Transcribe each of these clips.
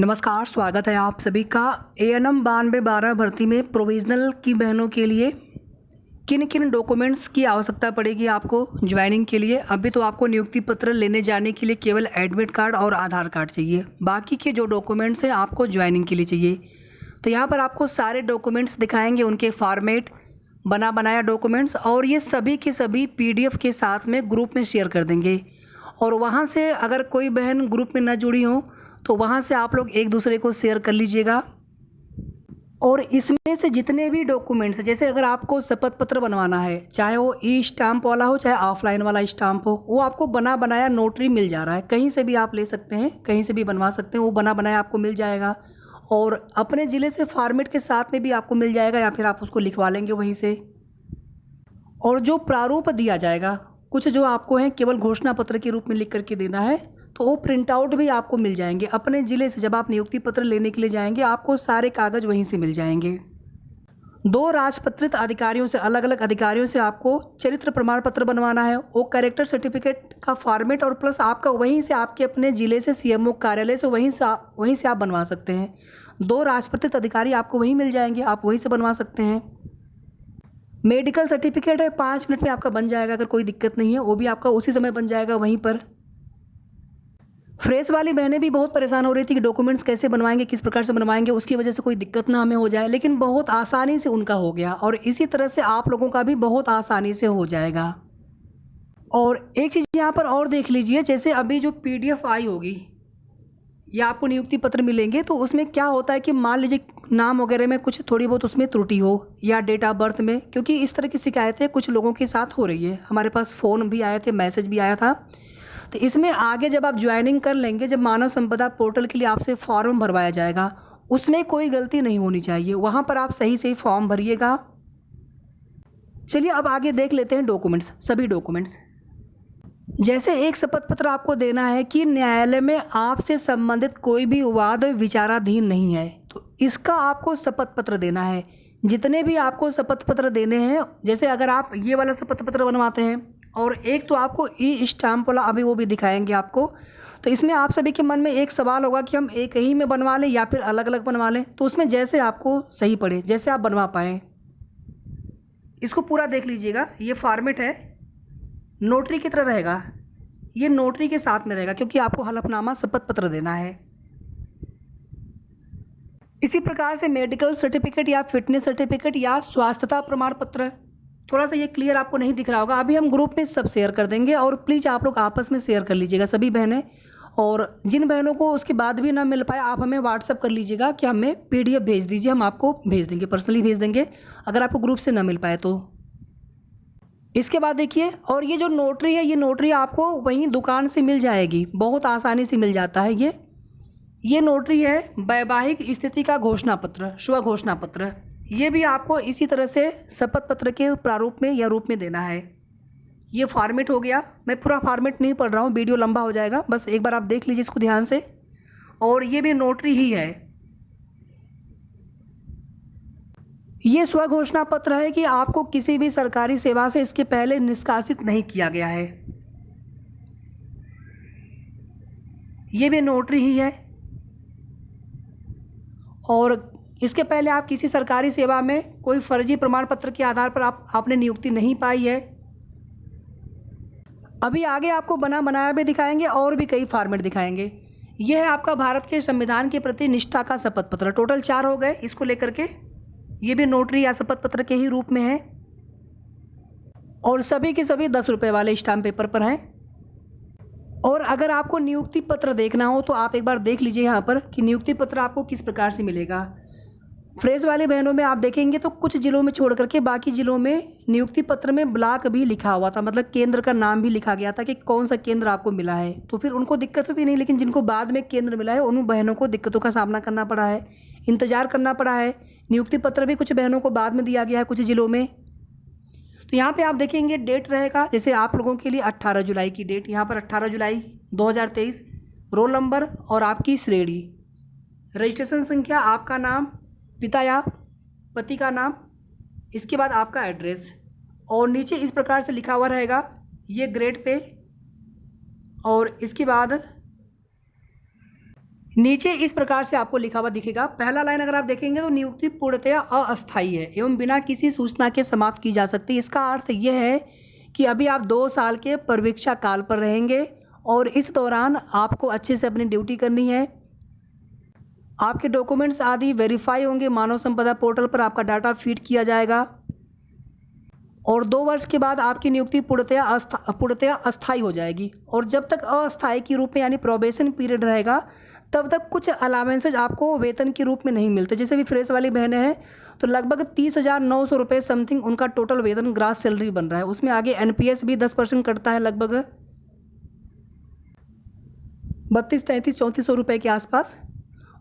नमस्कार, स्वागत है आप सभी का एएनएम 9212 भर्ती में प्रोविज़नल की बहनों के लिए किन किन डॉक्यूमेंट्स की आवश्यकता पड़ेगी आपको ज्वाइनिंग के लिए। अभी तो आपको नियुक्ति पत्र लेने जाने के लिए केवल एडमिट कार्ड और आधार कार्ड चाहिए, बाकी के जो डॉक्यूमेंट्स हैं आपको ज्वाइनिंग के लिए चाहिए। तो यहाँ पर आपको सारे डॉक्यूमेंट्स दिखाएंगे, उनके फॉर्मेट, बना बनाया डॉक्यूमेंट्स, और ये सभी के सभी PDF के साथ में ग्रुप में शेयर कर देंगे। और वहाँ से अगर कोई बहन ग्रुप में न जुड़ी हो तो वहाँ से आप लोग एक दूसरे को शेयर कर लीजिएगा। और इसमें से जितने भी डॉक्यूमेंट्स, जैसे अगर आपको शपथ पत्र बनवाना है, चाहे वो ई स्टाम्प वाला हो चाहे ऑफलाइन वाला स्टाम्प हो, वो आपको बना बनाया नोटरी मिल जा रहा है। कहीं से भी आप ले सकते हैं, कहीं से भी बनवा सकते हैं, वो बना बनाया आपको मिल जाएगा। और अपने ज़िले से फॉर्मेट के साथ में भी आपको मिल जाएगा, या फिर आप उसको लिखवा लेंगे वहीं से। और जो प्रारूप दिया जाएगा, कुछ जो आपको है केवल घोषणा पत्र के रूप में लिख करके देना है, तो वो प्रिंट आउट भी आपको मिल जाएंगे अपने ज़िले से। जब आप नियुक्ति पत्र लेने के लिए जाएंगे आपको सारे कागज़ वहीं से मिल जाएंगे। 2 राजपत्रित अधिकारियों से, अलग अलग अधिकारियों से आपको चरित्र प्रमाण पत्र बनवाना है, वो कैरेक्टर सर्टिफिकेट का फॉर्मेट, और प्लस आपका वहीं से आपके अपने ज़िले से CMO कार्यालय से वहीं से आप बनवा सकते हैं। 2 राजपत्रित अधिकारी आपको वहीं मिल जाएंगे, आप वहीं से बनवा सकते हैं। मेडिकल सर्टिफिकेट है, 5 मिनट में आपका बन जाएगा, अगर कोई दिक्कत नहीं है वो भी आपका उसी समय बन जाएगा वहीं पर। फ्रेश वाली बहनें भी बहुत परेशान हो रही थी कि डॉक्यूमेंट्स कैसे बनवाएंगे, किस प्रकार से बनवाएंगे, उसकी वजह से कोई दिक्कत ना हमें हो जाए, लेकिन बहुत आसानी से उनका हो गया, और इसी तरह से आप लोगों का भी बहुत आसानी से हो जाएगा। और एक चीज़ यहाँ पर और देख लीजिए, जैसे अभी जो PDF आई होगी या आपको नियुक्ति पत्र मिलेंगे, तो उसमें क्या होता है कि मान लीजिए नाम वगैरह में कुछ थोड़ी बहुत उसमें त्रुटि हो, या डेट ऑफ बर्थ में, क्योंकि इस तरह की शिकायतें कुछ लोगों के साथ हो रही है। हमारे पास फ़ोन भी आए थे, मैसेज भी आया था। तो इसमें आगे जब आप ज्वाइनिंग कर लेंगे, जब मानव संपदा पोर्टल के लिए आपसे फॉर्म भरवाया जाएगा, उसमें कोई गलती नहीं होनी चाहिए, वहाँ पर आप सही सही फॉर्म भरिएगा। चलिए अब आगे देख लेते हैं डॉक्यूमेंट्स, सभी डॉक्यूमेंट्स। जैसे एक शपथ पत्र आपको देना है कि न्यायालय में आपसे संबंधित कोई भी वाद विचाराधीन नहीं है, तो इसका आपको शपथ पत्र देना है। जितने भी आपको शपथ पत्र देने हैं, जैसे अगर आप ये वाला शपथ पत्र बनवाते हैं, और एक तो आपको ई स्टाम्प वाला, अभी वो भी दिखाएंगे आपको। तो इसमें आप सभी के मन में एक सवाल होगा कि हम एक ही में बनवा लें या फिर अलग अलग बनवा लें। तो उसमें जैसे आपको सही पड़े, जैसे आप बनवा पाएँ, इसको पूरा देख लीजिएगा। ये फॉर्मेट है, नोटरी की तरह रहेगा, ये नोटरी के साथ में रहेगा, क्योंकि आपको हलफनामा शपथ पत्र देना है। इसी प्रकार से मेडिकल सर्टिफिकेट या फिटनेस सर्टिफिकेट या स्वास्थ्यता प्रमाण पत्र, थोड़ा सा ये क्लियर आपको नहीं दिख रहा होगा, अभी हम ग्रुप में सब शेयर कर देंगे, और प्लीज़ आप लोग आपस में शेयर कर लीजिएगा सभी बहनें। और जिन बहनों को उसके बाद भी ना मिल पाए, आप हमें व्हाट्सअप कर लीजिएगा कि हमें PDF भेज दीजिए, हम आपको भेज देंगे, पर्सनली भेज देंगे अगर आपको ग्रुप से ना मिल पाए तो। इसके बाद देखिए, और ये जो नोटरी है, ये नोटरी आपको वहीं दुकान से मिल जाएगी, बहुत आसानी से मिल जाता है। ये नोटरी है वैवाहिक स्थिति का घोषणा पत्र, स्व घोषणा पत्र। ये भी आपको इसी तरह से शपथ पत्र के प्रारूप में या रूप में देना है। ये फॉर्मेट हो गया, मैं पूरा फॉर्मेट नहीं पढ़ रहा हूँ, वीडियो लंबा हो जाएगा, बस एक बार आप देख लीजिए इसको ध्यान से। और ये भी नोटरी ही है। ये स्व घोषणा पत्र है कि आपको किसी भी सरकारी सेवा से इसके पहले निष्कासित नहीं किया गया है। ये भी नोटरी ही है। और इसके पहले आप किसी सरकारी सेवा में कोई फर्जी प्रमाण पत्र के आधार पर आपने नियुक्ति नहीं पाई है। अभी आगे आपको बना बनाया भी दिखाएंगे, और भी कई फॉर्मेट दिखाएंगे। यह है आपका भारत के संविधान के प्रति निष्ठा का शपथ पत्र। टोटल 4 हो गए इसको लेकर के। ये भी नोटरी या शपथ पत्र के ही रूप में है, और सभी के सभी 10 रुपये वाले स्टाम्प पेपर पर हैं। और अगर आपको नियुक्ति पत्र देखना हो तो आप एक बार देख लीजिए यहाँ पर कि नियुक्ति पत्र आपको किस प्रकार से मिलेगा। फ्रेश वाले बहनों में आप देखेंगे तो कुछ जिलों में छोड़ करके बाकी जिलों में नियुक्ति पत्र में ब्लॉक भी लिखा हुआ था, मतलब केंद्र का नाम भी लिखा गया था कि कौन सा केंद्र आपको मिला है। तो फिर उनको दिक्कत भी नहीं, लेकिन जिनको बाद में केंद्र मिला है उन बहनों को दिक्कतों का सामना करना पड़ा है, इंतजार करना पड़ा है। नियुक्ति पत्र भी कुछ बहनों को बाद में दिया गया है कुछ जिलों में। तो यहाँ पे आप देखेंगे डेट रहेगा, जैसे आप लोगों के लिए 18 जुलाई की डेट, यहाँ पर 18 जुलाई 2023, रोल नंबर और आपकी श्रेणी, रजिस्ट्रेशन संख्या, आपका नाम, पिता या पति का नाम, इसके बाद आपका एड्रेस, और नीचे इस प्रकार से लिखा हुआ रहेगा ये ग्रेड पे, और इसके बाद नीचे इस प्रकार से आपको लिखा हुआ दिखेगा। पहला लाइन अगर आप देखेंगे तो नियुक्ति पूर्णतया अस्थायी है एवं बिना किसी सूचना के समाप्त की जा सकती है। इसका अर्थ यह है कि अभी आप 2 साल के परीक्षा काल पर रहेंगे और इस दौरान आपको अच्छे से अपनी ड्यूटी करनी है। आपके डॉक्यूमेंट्स आदि वेरीफाई होंगे, मानव संपदा पोर्टल पर आपका डाटा फीड किया जाएगा और 2 वर्ष के बाद आपकी नियुक्ति पूर्णतया अस्थायी हो जाएगी। और जब तक अस्थायी के रूप में यानी प्रोबेशन पीरियड रहेगा तब तक कुछ अलावेंसेज आपको वेतन के रूप में नहीं मिलते। जैसे भी फ्रेश वाली बहनें हैं तो लगभग 30,900 रुपये समथिंग उनका टोटल वेतन ग्रास सैलरी बन रहा है। उसमें आगे एनपीएस भी 10% कटता है, लगभग 32-33-3400 रुपये के आसपास।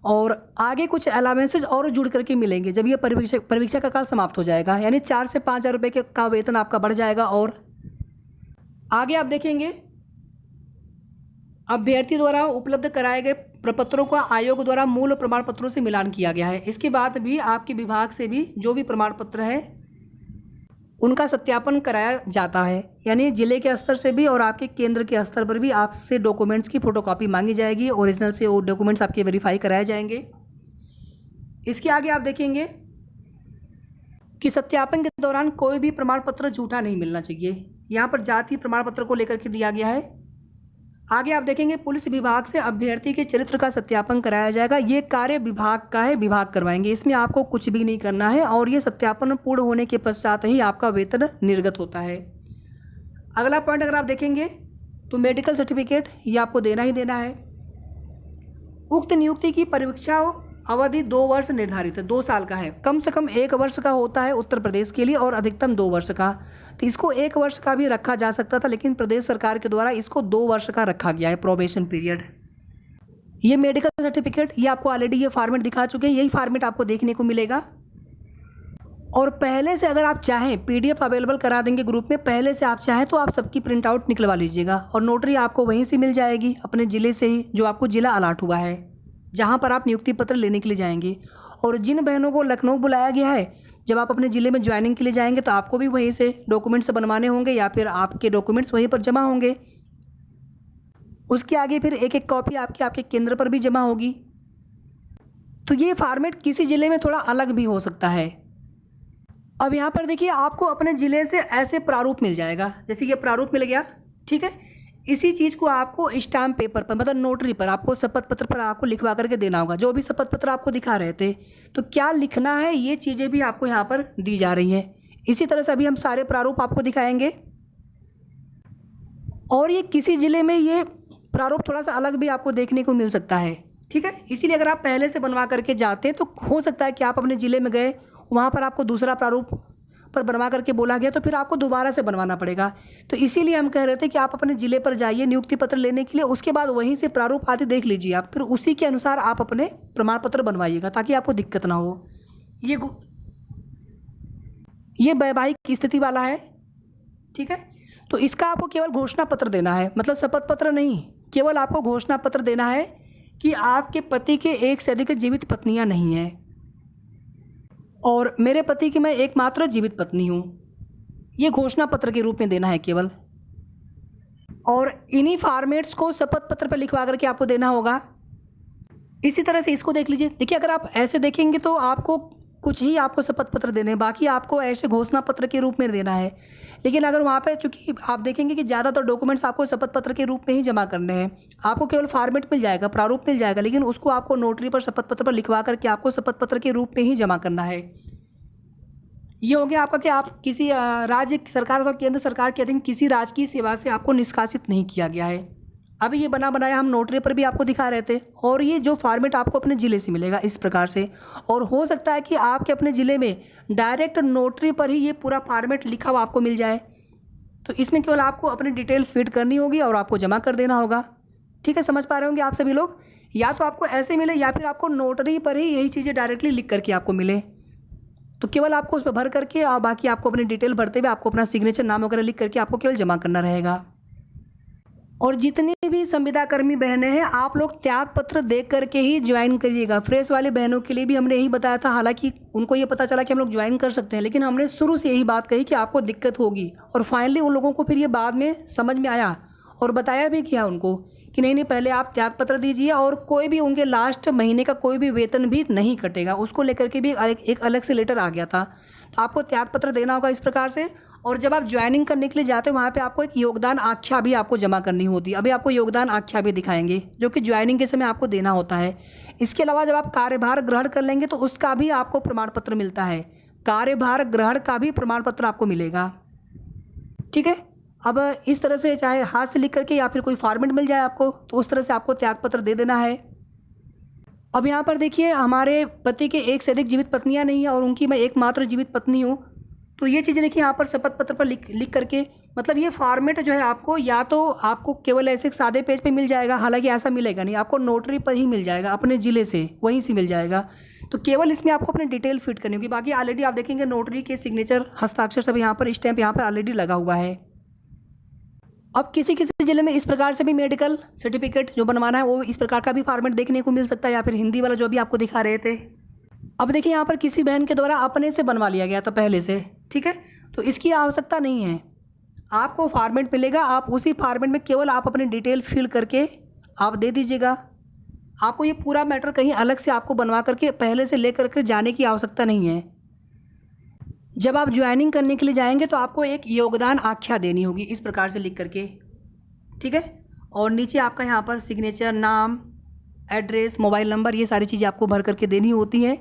और आगे कुछ अलावेंसेज और जुड़ करके मिलेंगे जब ये परीक्षा का काल समाप्त हो जाएगा, यानी 4 से 5 हज़ार रुपये का वेतन आपका बढ़ जाएगा। और आगे आप देखेंगे अभ्यर्थी द्वारा उपलब्ध कराए गए प्रपत्रों का आयोग द्वारा मूल प्रमाण पत्रों से मिलान किया गया है। इसके बाद भी आपके विभाग से भी जो भी प्रमाण पत्र है उनका सत्यापन कराया जाता है, यानी जिले के स्तर से भी और आपके केंद्र के स्तर पर भी आपसे डॉक्यूमेंट्स की फ़ोटोकॉपी मांगी जाएगी। ओरिजिनल से वो डॉक्यूमेंट्स आपके वेरीफाई कराए जाएंगे। इसके आगे आप देखेंगे कि सत्यापन के दौरान कोई भी प्रमाण पत्र झूठा नहीं मिलना चाहिए। यहाँ पर जाति प्रमाण पत्र को लेकर के दिया गया है। आगे आप देखेंगे पुलिस विभाग से अभ्यर्थी के चरित्र का सत्यापन कराया जाएगा। ये कार्य विभाग का है, विभाग करवाएंगे, इसमें आपको कुछ भी नहीं करना है और ये सत्यापन पूर्ण होने के पश्चात ही आपका वेतन निर्गत होता है। अगला पॉइंट अगर आप देखेंगे तो मेडिकल सर्टिफिकेट ये आपको देना ही देना है। उक्त नियुक्ति की परीक्षा अवधि 2 वर्ष निर्धारित है, 2 साल का है। कम से कम 1 वर्ष का होता है उत्तर प्रदेश के लिए और अधिकतम 2 वर्ष का। तो इसको 1 वर्ष का भी रखा जा सकता था, लेकिन प्रदेश सरकार के द्वारा इसको 2 वर्ष का रखा गया है प्रोबेशन पीरियड। ये मेडिकल सर्टिफिकेट ये आपको ऑलरेडी ये फॉर्मेट दिखा चुके हैं, यही फॉर्मेट आपको देखने को मिलेगा। और पहले से अगर आप चाहें पीडीएफ अवेलेबल करा देंगे ग्रुप में, पहले से आप चाहें तो आप सबकी प्रिंट आउट निकलवा लीजिएगा और नोटरी आपको वहीं से मिल जाएगी अपने ज़िले से ही, जो आपको ज़िला अलाट हुआ है जहाँ पर आप नियुक्ति पत्र लेने के लिए जाएंगे। और जिन बहनों को लखनऊ बुलाया गया है, जब आप अपने ज़िले में ज्वाइनिंग के लिए जाएंगे तो आपको भी वहीं से डॉक्यूमेंट्स बनवाने होंगे या फिर आपके डॉक्यूमेंट्स वहीं पर जमा होंगे। उसके आगे फिर एक कॉपी आपके केंद्र पर भी जमा होगी। तो ये फॉर्मेट किसी ज़िले में थोड़ा अलग भी हो सकता है। अब यहाँ पर देखिए आपको अपने ज़िले से ऐसे प्रारूप मिल जाएगा, जैसे ये प्रारूप मिल गया, ठीक है। इसी चीज़ को आपको स्टाम्प पेपर पर मतलब नोटरी पर आपको शपथ पत्र पर आपको लिखवा करके देना होगा। जो भी शपथ पत्र आपको दिखा रहे थे तो क्या लिखना है ये चीज़ें भी आपको यहाँ पर दी जा रही हैं। इसी तरह से अभी हम सारे प्रारूप आपको दिखाएंगे और ये किसी ज़िले में ये प्रारूप थोड़ा सा अलग भी आपको देखने को मिल सकता है, ठीक है। इसीलिए अगर आप पहले से बनवा करके जाते हैं तो हो सकता है कि आप अपने ज़िले में गए, वहाँ पर आपको दूसरा प्रारूप पर बनवा करके बोला गया तो फिर आपको दोबारा से बनवाना पड़ेगा। तो इसीलिए हम कह रहे थे कि आप अपने ज़िले पर जाइए नियुक्ति पत्र लेने के लिए, उसके बाद वहीं से प्रारूप आदि देख लीजिए आप, फिर उसी के अनुसार आप अपने प्रमाण पत्र बनवाइएगा ताकि आपको दिक्कत ना हो। ये वैवाहिक स्थिति वाला है, ठीक है। तो इसका आपको केवल घोषणा पत्र देना है, मतलब शपथ पत्र नहीं, केवल आपको घोषणा पत्र देना है कि आपके पति के 1 से अधिक जीवित पत्नियां नहीं हैं और मेरे पति की मैं एकमात्र जीवित पत्नी हूँ। ये घोषणा पत्र के रूप में देना है केवल। और इन्हीं फॉर्मेट्स को शपथ पत्र पर लिखवा करके आपको देना होगा। इसी तरह से इसको देख लीजिए। देखिए अगर आप ऐसे देखेंगे तो आपको कुछ ही आपको शपथ पत्र देने हैं, बाकी आपको ऐसे घोषणा पत्र के रूप में देना है। लेकिन अगर वहाँ पे चूँकि आप देखेंगे कि ज़्यादातर डॉक्यूमेंट्स आपको शपथ पत्र के रूप में ही जमा करने हैं, आपको केवल फॉर्मेट मिल जाएगा, प्रारूप मिल जाएगा, लेकिन उसको आपको नोटरी पर शपथ पत्र पर लिखवा करके आपको शपथ पत्र के रूप में ही जमा करना है। ये हो गया आपका कि आप किसी राज्य सरकार अथवा केंद्र सरकार के अधीन किसी राजकीय सेवा से आपको निष्कासित नहीं किया गया है। अभी ये बना बनाया हम नोटरी पर भी आपको दिखा रहे थे और ये जो फॉर्मेट आपको अपने ज़िले से मिलेगा इस प्रकार से। और हो सकता है कि आपके अपने ज़िले में डायरेक्ट नोटरी पर ही ये पूरा फॉर्मेट लिखा हुआ आपको मिल जाए, तो इसमें केवल आपको अपनी डिटेल फीड करनी होगी और आपको जमा कर देना होगा, ठीक है। समझ पा रहे होंगे आप सभी लोग। या तो आपको ऐसे मिले या फिर आपको नोटरी पर ही यही चीज़ें डायरेक्टली लिख करके आपको मिले, तो केवल आपको उस पर भर करके और बाकी आपको अपनी डिटेल भरते हुए आपको अपना सिग्नेचर नाम वगैरह लिख करके आपको केवल जमा करना रहेगा। और जितनी भी संविदा कर्मी बहनें हैं आप लोग त्याग पत्र देख करके ही ज्वाइन करिएगा। फ्रेश वाले बहनों के लिए भी हमने यही बताया था, हालांकि उनको ये पता चला कि हम लोग ज्वाइन कर सकते हैं, लेकिन हमने शुरू से यही बात कही कि आपको दिक्कत होगी। और फाइनली उन लोगों को फिर ये बाद में समझ में आया और बताया भी किया उनको कि नहीं पहले आप त्यागपत्र दीजिए और कोई भी उनके लास्ट महीने का कोई भी वेतन भी नहीं कटेगा, उसको लेकर के भी एक अलग से लेटर आ गया था। तो आपको त्यागपत्र देना होगा इस प्रकार से। और जब आप ज्वाइनिंग करने के लिए जाते हो वहाँ पे आपको एक योगदान आख्या भी आपको जमा करनी होती है। अभी आपको योगदान आख्या भी दिखाएंगे जो कि ज्वाइनिंग के समय आपको देना होता है। इसके अलावा जब आप कार्यभार ग्रहण कर लेंगे तो उसका भी आपको प्रमाण पत्र मिलता है, कार्यभार ग्रहण का भी प्रमाण पत्र आपको मिलेगा। ठीक है, अब इस तरह से चाहे हाथ से लिख करके या फिर कोई फॉर्मेट मिल जाए आपको, तो उस तरह से आपको त्यागपत्र दे देना है। अब यहाँ पर देखिए, हमारे पति के एक से अधिक जीवित पत्नियाँ नहीं है और उनकी मैं एकमात्र जीवित पत्नी हूँ। तो ये चीज़ें देखिए यहाँ पर शपथ पत्र पर लिख करके, मतलब ये फॉर्मेट जो है आपको या तो आपको केवल ऐसे सादे पेज पे मिल जाएगा, हालांकि ऐसा मिलेगा नहीं, आपको नोटरी पर ही मिल जाएगा, अपने ज़िले से वहीं से मिल जाएगा। तो केवल इसमें आपको अपनी डिटेल फिट करनी होगी, बाकी ऑलरेडी आप देखेंगे नोटरी के सिग्नेचर, हस्ताक्षर सब यहाँ पर, स्टैंप यहाँ पर ऑलरेडी लगा हुआ है। अब किसी किसी ज़िले में इस प्रकार से भी मेडिकल सर्टिफिकेट जो बनवाना है वो इस प्रकार का भी फॉर्मेट देखने को मिल सकता है, या फिर हिंदी वाला जो अभी आपको दिखा रहे थे। अब देखिए यहाँ पर किसी बहन के द्वारा अपने से बनवा लिया गया था पहले से, ठीक है, तो इसकी आवश्यकता नहीं है। आपको फॉर्मेट मिलेगा, आप उसी फॉर्मेट में केवल आप अपनी डिटेल फिल करके आप दे दीजिएगा। आपको ये पूरा मैटर कहीं अलग से आपको बनवा करके पहले से ले करके जाने की आवश्यकता नहीं है। जब आप ज्वाइनिंग करने के लिए जाएंगे तो आपको एक योगदान आख्या देनी होगी इस प्रकार से लिख करके, ठीक है, और नीचे आपका यहाँ पर सिग्नेचर, नाम, एड्रेस, मोबाइल नंबर, ये सारी चीज़ें आपको भर करके देनी होती हैं।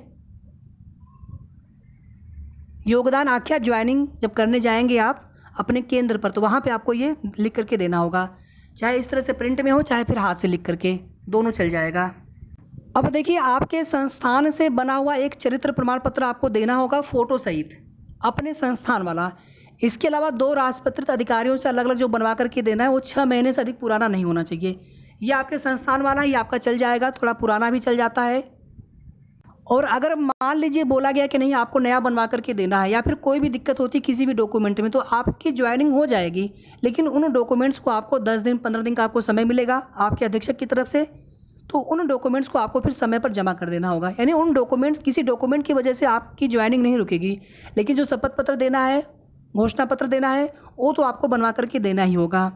योगदान आख्या ज्वाइनिंग जब करने जाएंगे आप अपने केंद्र पर, तो वहाँ पे आपको ये लिख करके देना होगा, चाहे इस तरह से प्रिंट में हो चाहे फिर हाथ से लिख करके, दोनों चल जाएगा। अब देखिए, आपके संस्थान से बना हुआ एक चरित्र प्रमाण पत्र आपको देना होगा फोटो सहित, अपने संस्थान वाला। इसके अलावा 2 राजपत्रित अधिकारियों से अलग अलग जो बनवा करके देना है वो 6 महीने से अधिक पुराना नहीं होना चाहिए। ये आपके संस्थान वाला ही आपका चल जाएगा, थोड़ा पुराना भी चल जाता है। और अगर मान लीजिए बोला गया कि नहीं आपको नया बनवा करके देना है, या फिर कोई भी दिक्कत होती किसी भी डॉक्यूमेंट में, तो आपकी ज्वाइनिंग हो जाएगी, लेकिन उन डॉक्यूमेंट्स को आपको 10 दिन 15 दिन का आपको समय मिलेगा आपके अधीक्षक की तरफ से। तो उन डॉक्यूमेंट्स को आपको फिर समय पर जमा कर देना होगा, यानी उन डॉक्यूमेंट्स, किसी डॉक्यूमेंट की वजह से आपकी ज्वाइनिंग नहीं रुकेगी, लेकिन जो शपथ पत्र देना है, घोषणा पत्र देना है, वो तो आपको बनवा करके देना ही होगा।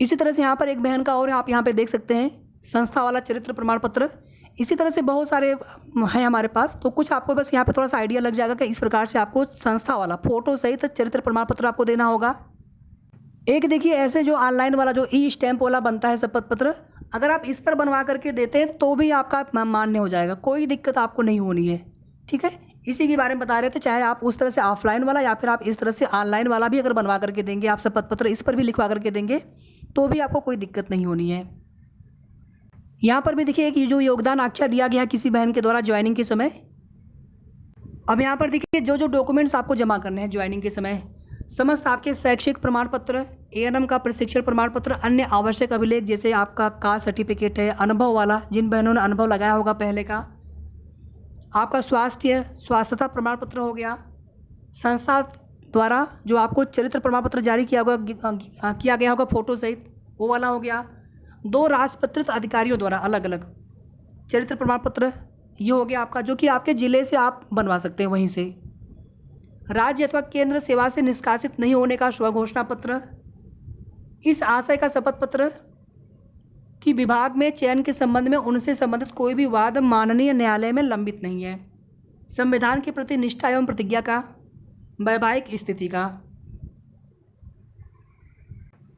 इसी तरह से यहाँ पर एक बहन का और आप यहाँ पे देख सकते हैं संस्था वाला चरित्र प्रमाण पत्र। इसी तरह से बहुत सारे हैं हमारे पास, तो कुछ आपको बस यहाँ पे थोड़ा सा आइडिया लग जाएगा कि इस प्रकार से आपको संस्था वाला फोटो सहित चरित्र प्रमाण पत्र आपको देना होगा। एक देखिए ऐसे जो ऑनलाइन वाला जो ई स्टैंप वाला बनता है शपथ पत्र, अगर आप इस पर बनवा करके देते हैं तो भी आपका मान्य हो जाएगा, कोई दिक्कत आपको नहीं होनी है, ठीक है। इसी के बारे में बता रहे थे, चाहे आप उस तरह से ऑफलाइन वाला या फिर आप इस तरह से ऑनलाइन वाला भी अगर बनवा करके देंगे, आप शपथ पत्र इस पर भी लिखवा करके देंगे तो भी आपको कोई दिक्कत नहीं होनी है। यहाँ पर भी देखिए कि जो योगदान आख्या दिया गया किसी बहन के द्वारा ज्वाइनिंग के समय। अब यहाँ पर देखिए जो जो डॉक्यूमेंट्स आपको जमा करने हैं ज्वाइनिंग के समय, समस्त आपके शैक्षिक प्रमाण पत्र, एएनएम का प्रशिक्षण प्रमाण पत्र, अन्य आवश्यक अभिलेख जैसे आपका कास्ट सर्टिफिकेट है, अनुभव वाला, जिन बहनों ने अनुभव लगाया होगा पहले का, आपका स्वास्थ्यता प्रमाण पत्र हो गया, संस्था द्वारा जो आपको चरित्र प्रमाण पत्र जारी किया गया होगा फोटो सहित, वो वाला हो गया। 2 राजपत्रित अधिकारियों द्वारा अलग अलग चरित्र प्रमाण पत्र, ये हो गया आपका, जो कि आपके ज़िले से आप बनवा सकते हैं वहीं से। राज्य अथवा केंद्र सेवा से निष्कासित नहीं होने का स्वघोषणा पत्र, इस आशय का शपथ पत्र कि विभाग में चयन के संबंध में उनसे संबंधित कोई भी वाद माननीय न्यायालय में लंबित नहीं है। संविधान के प्रति निष्ठा एवं प्रतिज्ञा का, वैवाहिक स्थिति का।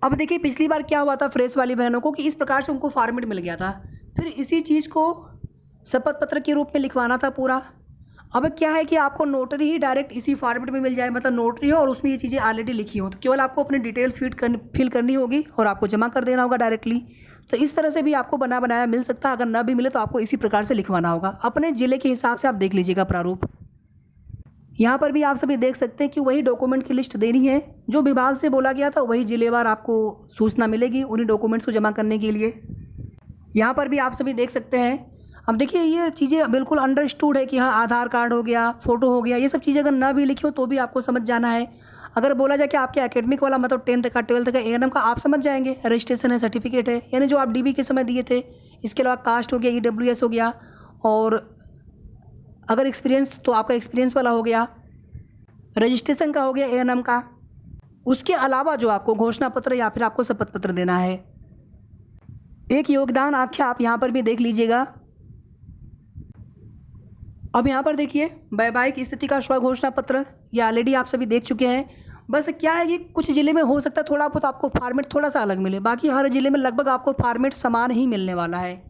अब देखिए पिछली बार क्या हुआ था फ्रेश वाली बहनों को कि इस प्रकार से उनको फॉर्मेट मिल गया था, फिर इसी चीज़ को शपथ पत्र के रूप में लिखवाना था पूरा। अब क्या है कि आपको नोटरी ही डायरेक्ट इसी फॉर्मेट में मिल जाए, मतलब नोटरी हो और उसमें ये चीज़ें ऑलरेडी लिखी हो, तो केवल आपको अपनी डिटेल फिल करनी होगी और आपको जमा कर देना होगा डायरेक्टली। तो इस तरह से भी आपको बना बनाया मिल सकता है, अगर ना भी मिले तो आपको इसी प्रकार से लिखवाना होगा। अपने ज़िले के हिसाब से आप देख लीजिएगा प्रारूप। यहाँ पर भी आप सभी देख सकते हैं कि वही डॉक्यूमेंट की लिस्ट देनी है, जो विभाग से बोला गया था वही जिलेवार आपको सूचना मिलेगी उन्हीं डॉक्यूमेंट्स को जमा करने के लिए। यहाँ पर भी आप सभी देख सकते हैं। अब देखिए ये चीज़ें बिल्कुल अंडरस्टूड है कि हाँ आधार कार्ड हो गया, फ़ोटो हो गया, ये सब चीज़ें अगर ना भी लिखी हो तो भी आपको समझ जाना है। अगर बोला जाए कि आपके एकेडमिक वाला मतलब 10th का 12th का एएनएम का आप समझ जाएंगे, रजिस्ट्रेशन है, सर्टिफिकेट है, यानी जो आप डीबी के समय दिए थे। इसके अलावा कास्ट हो गया, ईडब्ल्यूएस हो गया, और अगर एक्सपीरियंस तो आपका एक्सपीरियंस वाला हो गया, रजिस्ट्रेशन का हो गया एएनएम का। उसके अलावा जो आपको घोषणा पत्र या फिर आपको शपथ पत्र देना है, एक योगदान आख्या आप यहाँ पर भी देख लीजिएगा। अब यहाँ पर देखिए वैवाहिक स्थिति का स्वघोषणा पत्र, ये ऑलरेडी आप सभी देख चुके हैं। बस क्या है कि कुछ ज़िले में हो सकता है थोड़ा बहुत आपको फॉर्मेट थोड़ा सा अलग मिले, बाकी हर ज़िले में लगभग आपको फॉर्मेट समान ही मिलने वाला है।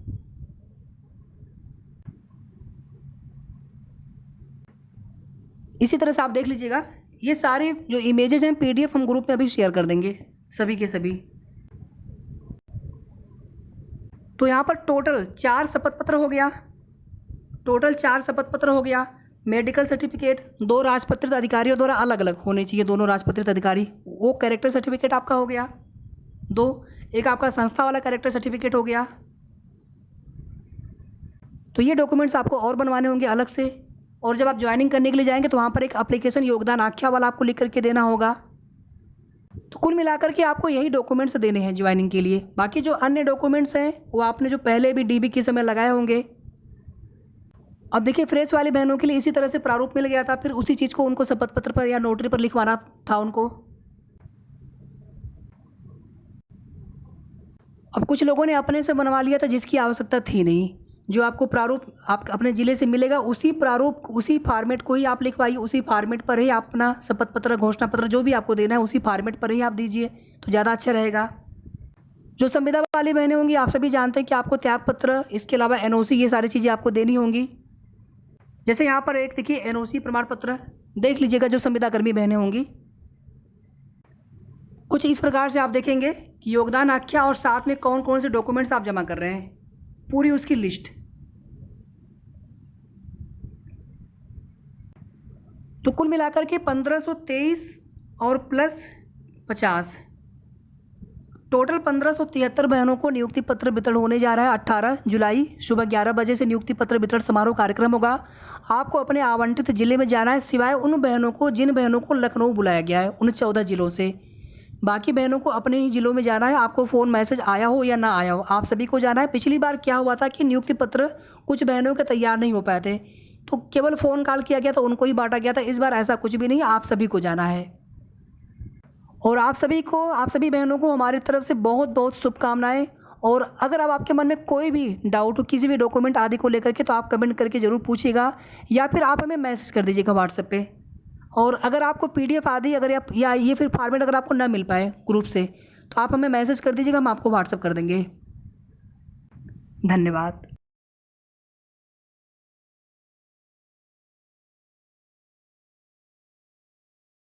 इसी तरह से आप देख लीजिएगा, ये सारे जो इमेजेस हैं PDF हम ग्रुप में अभी शेयर कर देंगे सभी के सभी। तो यहाँ पर टोटल 4 शपथ पत्र हो गया, टोटल 4 शपथ पत्र हो गया। मेडिकल सर्टिफिकेट 2 राजपत्रित अधिकारियों द्वारा अलग अलग होने चाहिए, दोनों राजपत्रित अधिकारी, वो कैरेक्टर सर्टिफिकेट आपका हो गया 2। एक आपका संस्था वाला कैरेक्टर सर्टिफिकेट हो गया। तो ये डॉक्यूमेंट्स आपको और बनवाने होंगे अलग से। और जब आप ज्वाइनिंग करने के लिए जाएंगे तो वहाँ पर एक एप्लीकेशन योगदान आख्या वाला आपको लिख करके देना होगा। तो कुल मिलाकर के आपको यही डॉक्यूमेंट्स देने हैं ज्वाइनिंग के लिए। बाकी जो अन्य डॉक्यूमेंट्स हैं वो आपने जो पहले भी DB के समय लगाए होंगे। अब देखिए फ्रेश वाली बहनों के लिए इसी तरह से प्रारूप मिल गया था, फिर उसी चीज़ को उनको शपथ पत्र पर या नोटरी पर लिखवाना था उनको। अब कुछ लोगों ने अपने से बनवा लिया था जिसकी आवश्यकता थी नहीं। जो आपको प्रारूप आप अपने ज़िले से मिलेगा उसी प्रारूप उसी फॉर्मेट को ही आप लिखवाइए, उसी फॉर्मेट पर ही आप अपना शपथ पत्र घोषणा पत्र जो भी आपको देना है उसी फॉर्मेट पर ही आप दीजिए तो ज़्यादा अच्छा रहेगा। जो संविदा वाली बहनें होंगी आप सभी जानते हैं कि आपको त्याग पत्र, इसके अलावा NOC, ये सारी चीज़ें आपको देनी होंगी। जैसे यहाँ पर एक देखिए NOC प्रमाण पत्र देख लीजिएगा, जो संविदा कर्मी बहनें होंगी कुछ इस प्रकार से आप देखेंगे कि योगदान आख्या और साथ में कौन कौन से डॉक्यूमेंट्स आप जमा कर रहे हैं, पूरी उसकी लिस्ट। तो कुल मिलाकर के 1523 और प्लस 50 टोटल 1573 बहनों को नियुक्ति पत्र वितरण होने जा रहा है। 18 जुलाई सुबह 11 बजे से नियुक्ति पत्र वितरण समारोह कार्यक्रम होगा। आपको अपने आवंटित जिले में जाना है, सिवाय उन बहनों को जिन बहनों को लखनऊ बुलाया गया है, उन 14 जिलों से। बाकी बहनों को अपने ही जिलों में जाना है। आपको फ़ोन मैसेज आया हो या ना आया हो, आप सभी को जाना है। पिछली बार क्या हुआ था कि नियुक्ति पत्र कुछ बहनों के तैयार नहीं हो पाए थे तो केवल फ़ोन कॉल किया गया था, उनको ही बांटा गया था। इस बार ऐसा कुछ भी नहीं, आप सभी को जाना है। और आप सभी बहनों को हमारी तरफ से बहुत बहुत शुभकामनाएं। और अगर अब आपके मन में कोई भी डाउट हो किसी भी डॉक्यूमेंट आदि को लेकर के तो आप कमेंट करके ज़रूर पूछिएगा या फिर आप हमें मैसेज कर दीजिएगा व्हाट्सएप पे। और अगर आपको PDF आदि अगर आप या ये फिर फॉर्मेट अगर आपको ना मिल पाए ग्रुप से तो आप हमें मैसेज कर दीजिएगा, हम आपको व्हाट्सएप कर देंगे। धन्यवाद।